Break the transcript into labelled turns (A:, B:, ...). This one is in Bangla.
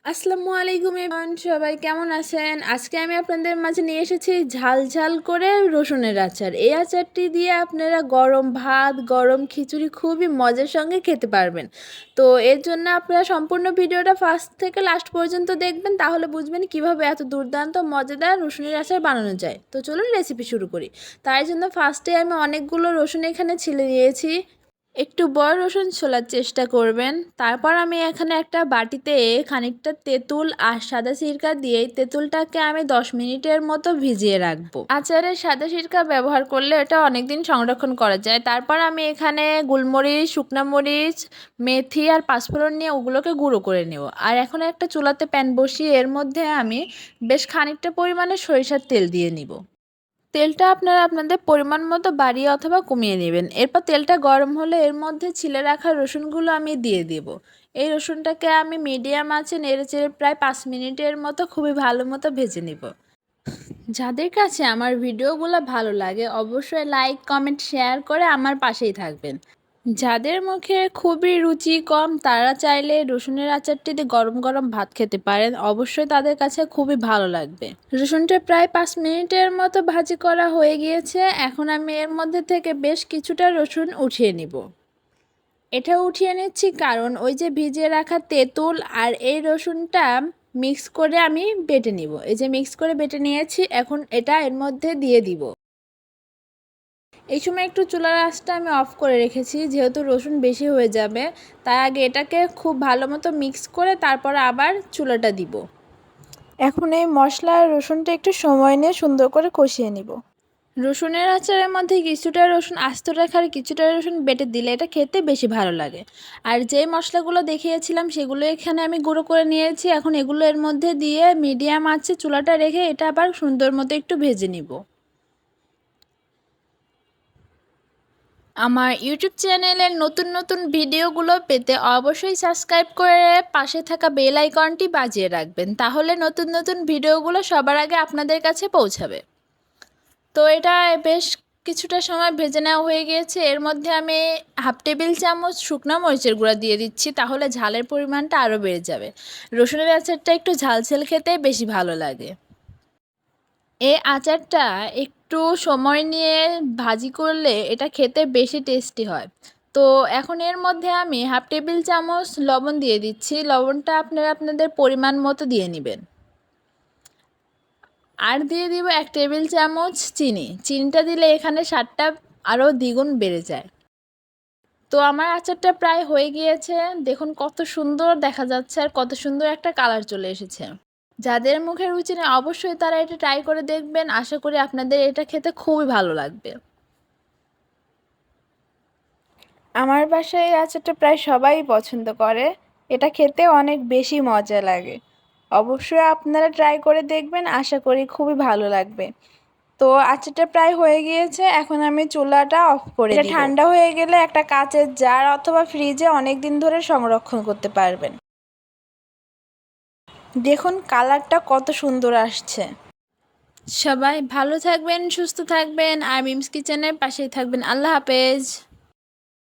A: আসসালামু আলাইকুম এভরিওয়ান, সবাই কেমন আছেন? আজকে আমি আপনাদের মাঝে নিয়ে এসেছি ঝাল ঝাল করে রসুনের আচার। এই আচারটি দিয়ে আপনারা গরম ভাত, গরম খিচুড়ি খুবই মজার সঙ্গে খেতে পারবেন। তো এর জন্য আপনারা সম্পূর্ণ ভিডিওটা ফার্স্ট থেকে লাস্ট পর্যন্ত দেখবেন, তাহলে বুঝবেন কিভাবে এত দুর্দান্ত মজাদার রসুনের আচার বানানো যায়। তো চলুন রেসিপি শুরু করি। তাই জন্য ফার্স্টে আমি অনেকগুলো রসুন এখানে ছিলে নিয়েছি। একটু বড় রসুন ছোলার চেষ্টা করবেন। তারপর আমি এখানে একটা বাটিতে খানিকটা তেঁতুল আর সাদা সিরকা দিয়ে তেঁতুলটাকে আমি 10 মিনিটের মতো ভিজিয়ে রাখবো। আচারে সাদা সিরকা ব্যবহার করলে এটা অনেকদিন সংরক্ষণ করা যায়। তারপর আমি এখানে গোলমরিচ, শুকনা মরিচ, মেথি আর পাঁচফোড়ন নিয়ে ওগুলোকে গুঁড়ো করে নেব। আর এখন একটা চুলাতে প্যান বসিয়ে এর মধ্যে আমি বেশ খানিকটা পরিমাণে সরিষার তেল দিয়ে নিব। তেলটা আপনারা আপনাদের পরিমাণ মতো বাড়িয়ে অথবা কমিয়ে নেবেন। এরপর তেলটা গরম হলে এর মধ্যে ছিলে রাখা রসুনগুলো আমি দিয়ে দেব। এই রসুনটাকে আমি মিডিয়াম আঁচে নেড়েচেড়ে প্রায় 5 মিনিটের মতো খুবই ভালো মতো ভেজে নিব। যাদের কাছে আমার ভিডিওগুলো ভালো লাগে অবশ্যই লাইক, কমেন্ট, শেয়ার করে আমার পাশেই থাকবেন। যাদের মুখে খুবই রুচি কম তারা চাইলে রসুনের আচারটি দিয়ে গরম গরম ভাত খেতে পারেন, অবশ্যই তাদের কাছে খুবই ভালো লাগবে। রসুনটা প্রায় 5 মিনিটের মতো ভাজি করা হয়ে গিয়েছে। এখন আমি এর মধ্যে থেকে বেশ কিছুটা রসুন উঠিয়ে নিব। এটা উঠিয়ে নিচ্ছি কারণ ওই যে ভিজিয়ে রাখা তেঁতুল আর এই রসুনটা মিক্স করে আমি বেটে নিব। এই যে মিক্স করে বেটে নিয়েছি, এখন এটা এর মধ্যে দিয়ে দিব। এই সময় একটু চুলার আঁচটা আমি অফ করে রেখেছি, যেহেতু রসুন বেশি হয়ে যাবে। তাই আগে এটাকে খুব ভালো মতো মিক্স করে তারপর আবার চুলাটা দিব। এখন এই মশলা আর রসুনটা একটু সময় নিয়ে সুন্দর করে কষিয়ে নিব। রসুনের আচারের মধ্যে কিছুটা রসুন আস্ত রাখার কিছুটা রসুন বেটে দিলে এটা খেতে বেশি ভালো লাগে। আর যে মশলাগুলো দেখিয়েছিলাম সেগুলো এখানে আমি গুঁড়ো করে নিয়েছি। এখন এগুলো এর মধ্যে দিয়ে মিডিয়াম আঁচে চুলাটা রেখে এটা আবার সুন্দর মতো একটু ভেজে নিব। আমার ইউটিউব চ্যানেলের নতুন নতুন ভিডিওগুলো পেতে অবশ্যই সাবস্ক্রাইব করে পাশে থাকা বেল আইকনটি বাজিয়ে রাখবেন, তাহলে নতুন নতুন ভিডিওগুলো সবার আগে আপনাদের কাছে পৌঁছাবে। তো এটা বেশ কিছুটা সময় ভেজে নেওয়া হয়ে গিয়েছে। এর মধ্যে আমি হাফ টেবিল চামচ শুকনো মরিচের গুঁড়া দিয়ে দিচ্ছি, তাহলে ঝালের পরিমাণটা আরও বেড়ে যাবে। রসুনের আচারটা একটু ঝালঝাল খেতে বেশি ভালো লাগে। এই আচারটা একটু সময় নিয়ে ভাজি করলে এটা খেতে বেশি টেস্টি হয়। তো এখন এর মধ্যে আমি হাফ টেবিল চামচ লবণ দিয়ে দিচ্ছি। লবণটা আপনারা আপনাদের পরিমাণ মতো দিয়ে নেবেন। আর দিয়ে দিব 1 টেবিল চামচ চিনি। চিনিটা দিলে এখানে স্বাদটা আরও দ্বিগুণ বেড়ে যায়। তো আমার আচারটা প্রায় হয়ে গিয়েছে। দেখুন কত সুন্দর দেখা যাচ্ছে আর কত সুন্দর একটা কালার চলে এসেছে। যাদের মুখে রুচি নেই অবশ্যই তারা এটা ট্রাই করে দেখবেন। আশা করি আপনাদের এটা খেতে খুবই ভালো লাগবে। আমার বাসায় এই আচারটা প্রায় সবাই পছন্দ করে। এটা খেতে অনেক বেশি মজা লাগে। অবশ্যই আপনারা ট্রাই করে দেখবেন, আশা করি খুবই ভালো লাগবে। তো আচারটা প্রায় হয়ে গিয়েছে, এখন আমি চুলাটা অফ করে দিব। এটা ঠান্ডা হয়ে গেলে একটা কাচের জার অথবা ফ্রিজে অনেক দিন ধরে সংরক্ষণ করতে পারবেন। দেখুন কালারটা কত সুন্দর আসছে। সবাই ভালো থাকবেন, সুস্থ থাকবেন আর মিমস কিচেনের পাশেই থাকবেন। আল্লাহ হাফেজ।